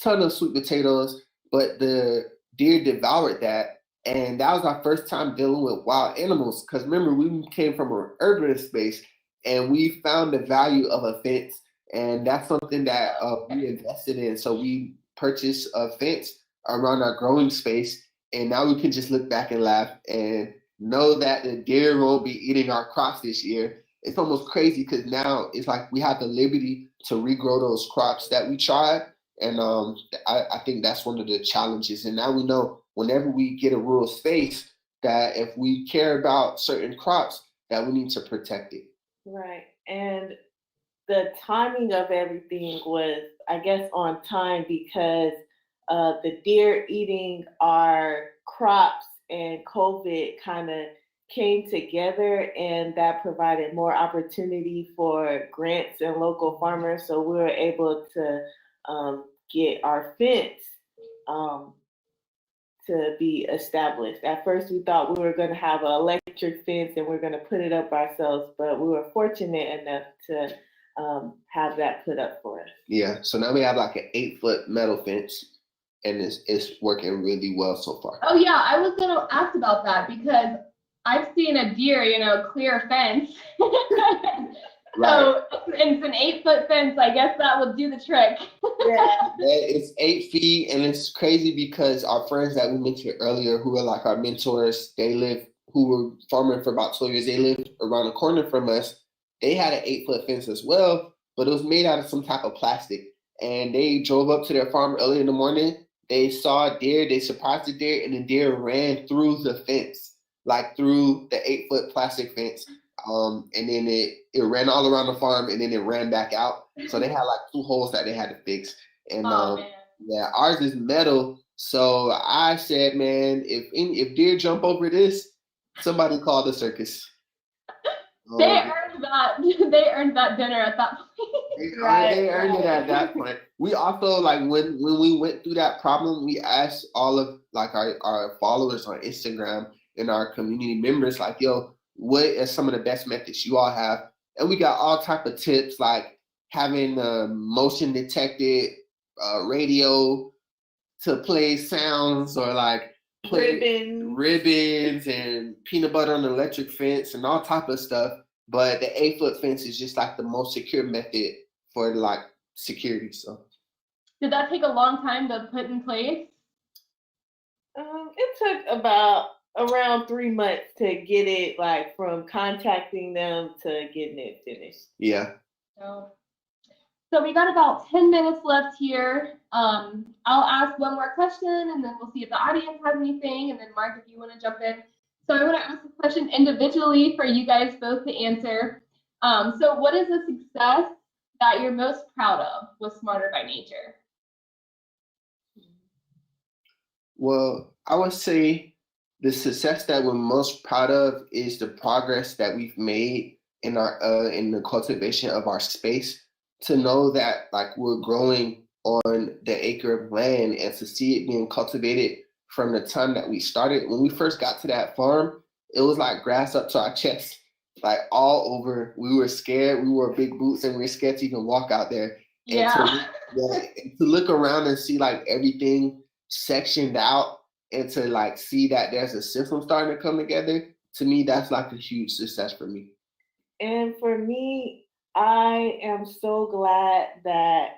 ton of sweet potatoes, but the deer devoured that, and that was our first time dealing with wild animals. Because remember, we came from an urban space, and we found the value of a fence, and that's something that we invested in. So we purchased a fence around our growing space, and now we can just look back and laugh and know that the deer won't be eating our crops this year. It's almost crazy because now it's like we have the liberty to regrow those crops that we tried. And I think that's one of the challenges. And now we know whenever we get a rural space that if we care about certain crops, that we need to protect it. Right. And the timing of everything was, I guess, on time because the deer eating our crops and COVID kind of came together, and that provided more opportunity for grants and local farmers. So we were able to get our fence to be established. At first, we thought we were going to have an electric fence and we're going to put it up ourselves, but we were fortunate enough to have that put up for us. Yeah, so now we have like an 8-foot metal fence, and it's working really well so far. Oh yeah, I was gonna ask about that because I've seen a deer, clear a fence. Right. So it's an 8-foot fence. I guess that would do the trick. Yeah. It's 8 feet, and it's crazy because our friends that we mentioned earlier, who are like our mentors, who were farming for about 12 years, they lived around the corner from us. They had an 8-foot fence as well, but it was made out of some type of plastic. And they drove up to their farm early in the morning. They saw a deer, they surprised the deer, and the deer ran through the fence, like through the 8-foot plastic fence. And then it ran all around the farm, and then it ran back out. So they had like 2 holes that they had to fix. And yeah, ours is metal. So I said, man, if deer jump over this, somebody call the circus. They earned that. They earned that dinner at that point. They earned it at that point. We also, like, when we went through that problem, we asked all of like our followers on Instagram and our community members, like, yo, what are some of the best methods you all have? And we got all type of tips, like having motion detected radio to play sounds, or like ribbons and peanut butter on the electric fence and all type of stuff. But the 8-foot fence is just like the most secure method for like security. So did that take a long time to put in place? It took about around 3 months to get it, like from contacting them to getting it finished. Yeah. So we got about 10 minutes left here. I'll ask one more question, and then we'll see if the audience has anything, and then Mark, if you want to jump in. So I want to ask a question individually for you guys both to answer. So what is a success that you're most proud of with Smarter by Nature? Well, I would say the success that we're most proud of is the progress that we've made in the cultivation of our space. To know that like we're growing on the acre of land, and to see it being cultivated from the time that we started. When we first got to that farm, it was like grass up to our chest, like all over. We were scared. We wore big boots, and we were scared to even walk out there. Yeah. And to look around and see like everything sectioned out, and to like see that there's a system starting to come together, to me, that's like a huge success for me. And for me, I am so glad that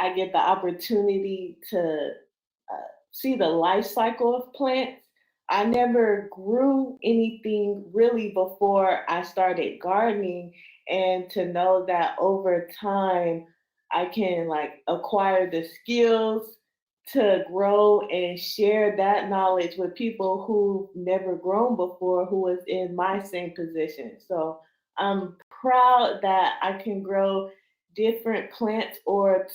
I get the opportunity to see the life cycle of plants. I never grew anything really before I started gardening, and to know that over time I can like acquire the skills to grow and share that knowledge with people who've never grown before, who was in my same position. So I'm proud that I can grow different plants, or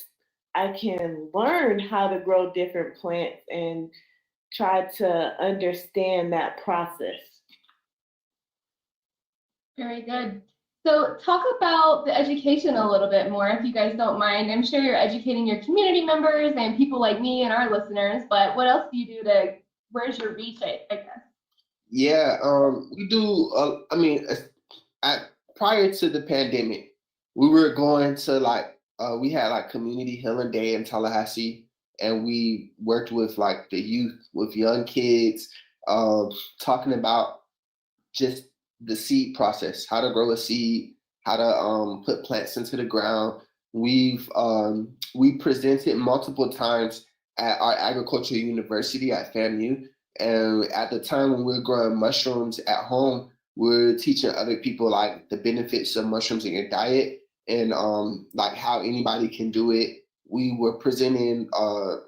I can learn how to grow different plants and try to understand that process. Very good. So talk about the education a little bit more, if you guys don't mind. I'm sure you're educating your community members and people like me and our listeners, but what else do you do to, where's your reach, I guess? Yeah, we do. I mean, prior to the pandemic, we were going to like we had like Community Healing Day in Tallahassee, and we worked with like the youth, with young kids, talking about just the seed process, how to grow a seed, how to put plants into the ground. We presented multiple times at our agricultural university at FAMU, and at the time when we were growing mushrooms at home, we were teaching other people like the benefits of mushrooms in your diet, and like how anybody can do it. We were presenting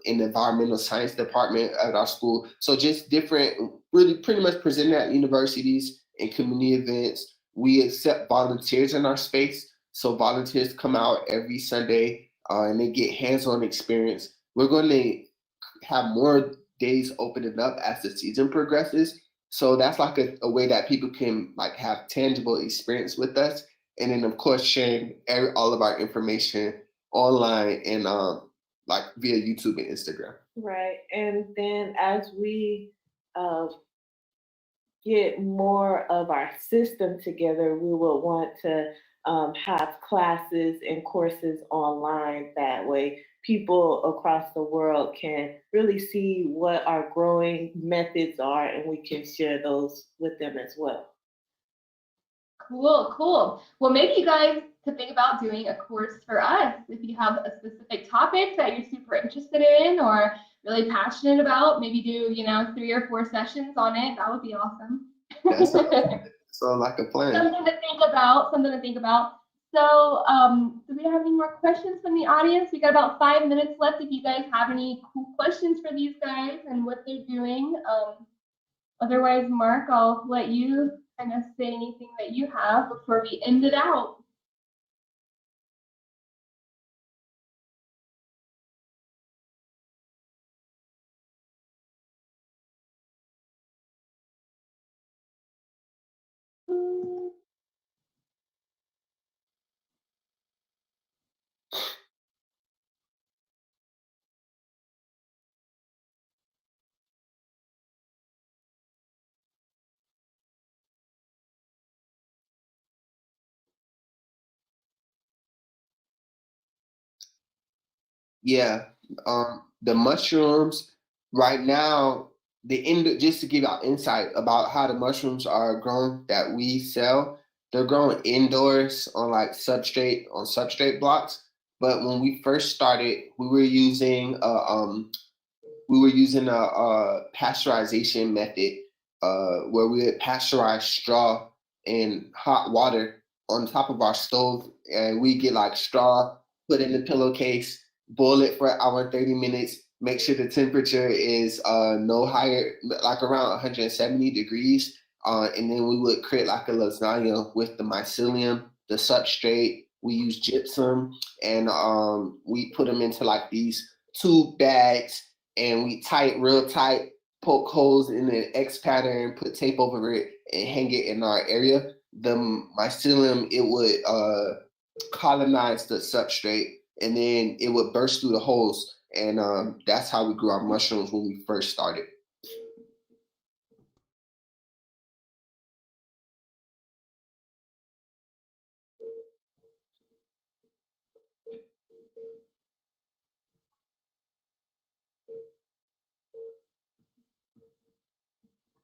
in the environmental science department at our school. So just different, really pretty much presenting at universities and community events. We accept volunteers in our space. So volunteers come out every Sunday and they get hands-on experience. We're going to have more days opening up as the season progresses. So that's like a way that people can like have tangible experience with us. And then of course sharing all of our information online and like via YouTube and Instagram. Right. And then as we get more of our system together, we will want to have classes and courses online. That way people across the world can really see what our growing methods are, and we can share those with them as well. Cool, cool. Well, maybe you guys could think about doing a course for us if you have a specific topic that you're super interested in or really passionate about. Maybe do, 3 or 4 sessions on it. That would be awesome. That sounds like a plan. Something to think about, something to think about. So do we have any more questions from the audience? We got about 5 minutes left if you guys have any cool questions for these guys and what they're doing. Otherwise, Mark, I'll let you kind of say anything that you have before we end it out. Yeah, the mushrooms right now, just to give out insight about how the mushrooms are grown that we sell, they're grown indoors on like substrate blocks. But when we first started, we were using a pasteurization method where we would pasteurize straw in hot water on top of our stove, and we get like straw, put in the pillowcase, boil it for an hour and 30 minutes, make sure the temperature is no higher, like around 170 degrees. And then we would create like a lasagna with the mycelium, the substrate. We use gypsum, and we put them into like these tube bags, and we real tight, poke holes in an X pattern, put tape over it, and hang it in our area. The mycelium, it would colonize the substrate, and then it would burst through the holes. And that's how we grew our mushrooms when we first started.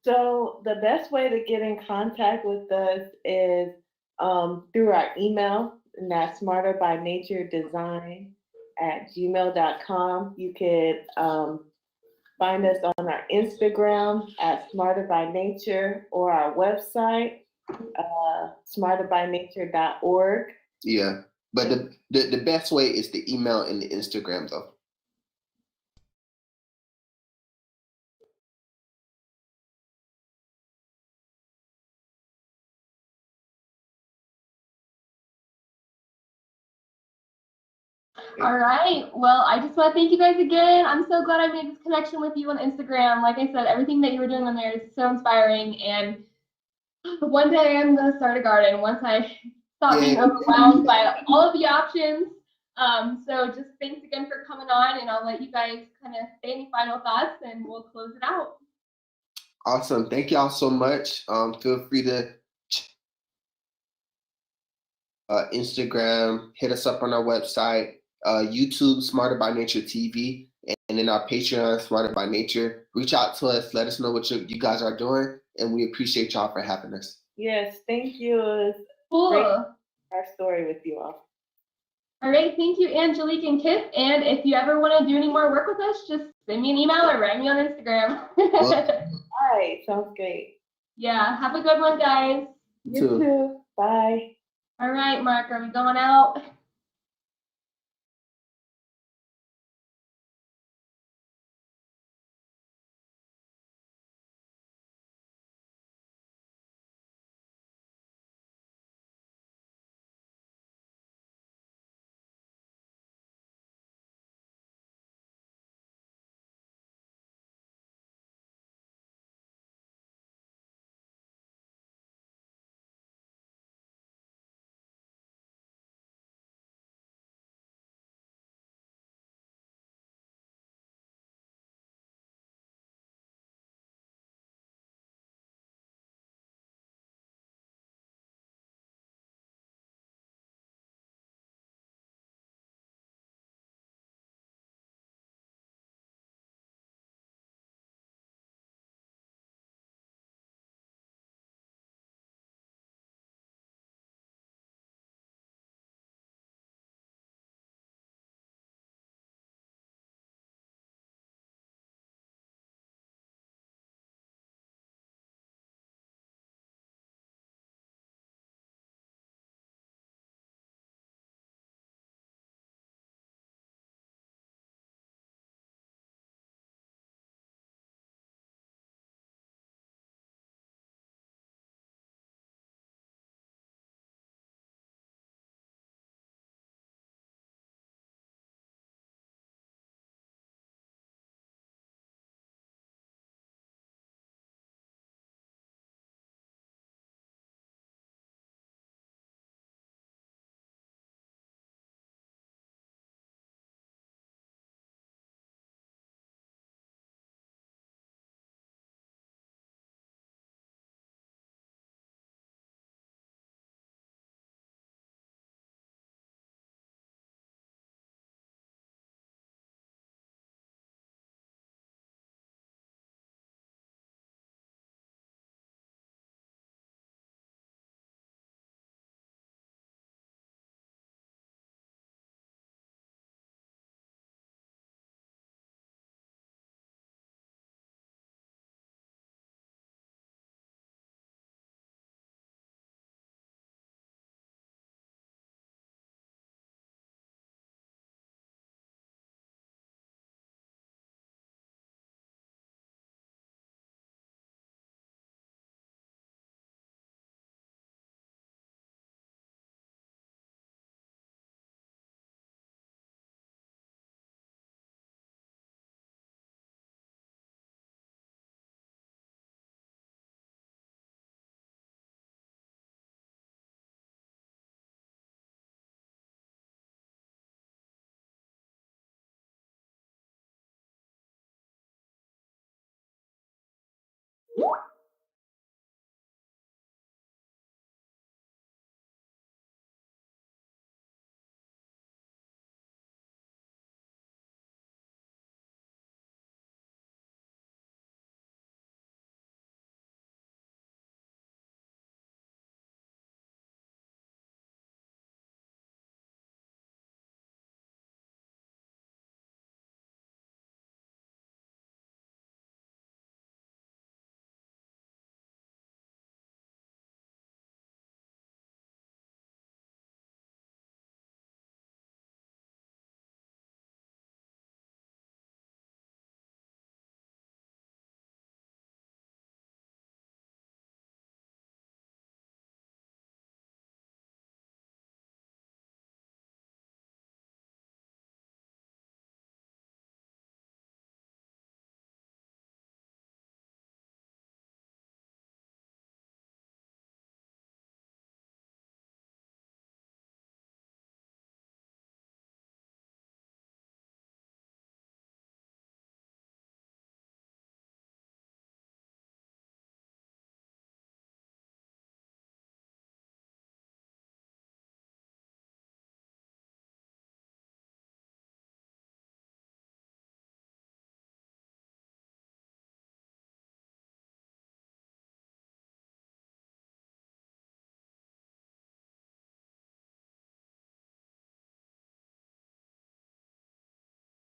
So the best way to get in contact with us is through our email, and that's SmarterByNatureDesign @gmail.com. You could find us on our Instagram at SmarterByNature or our website, SmarterByNature.org. Yeah, but the best way is the email and the Instagram though. All right. Well, I just want to thank you guys again. I'm so glad I made this connection with you on Instagram. Like I said, everything that you were doing on there is so inspiring. And one day I'm going to start a garden once I stop being overwhelmed by all of the options. So just thanks again for coming on, and I'll let you guys kind of say any final thoughts and we'll close it out. Awesome. Thank y'all so much. Feel free to Instagram, hit us up on our website, YouTube, Smarter by Nature TV, and then our Patreon, Smarter by Nature. Reach out to us, let us know what you guys are doing, and we appreciate y'all for having us. Yes, thank you. It was Cool. great our story with you all. All right. Thank you, Angelique and Kip. And if you ever want to do any more work with us, just send me an email or write me on Instagram. All right, sounds great. Yeah. Have a good one, guys. You too. Bye. All right, Mark, are we going out?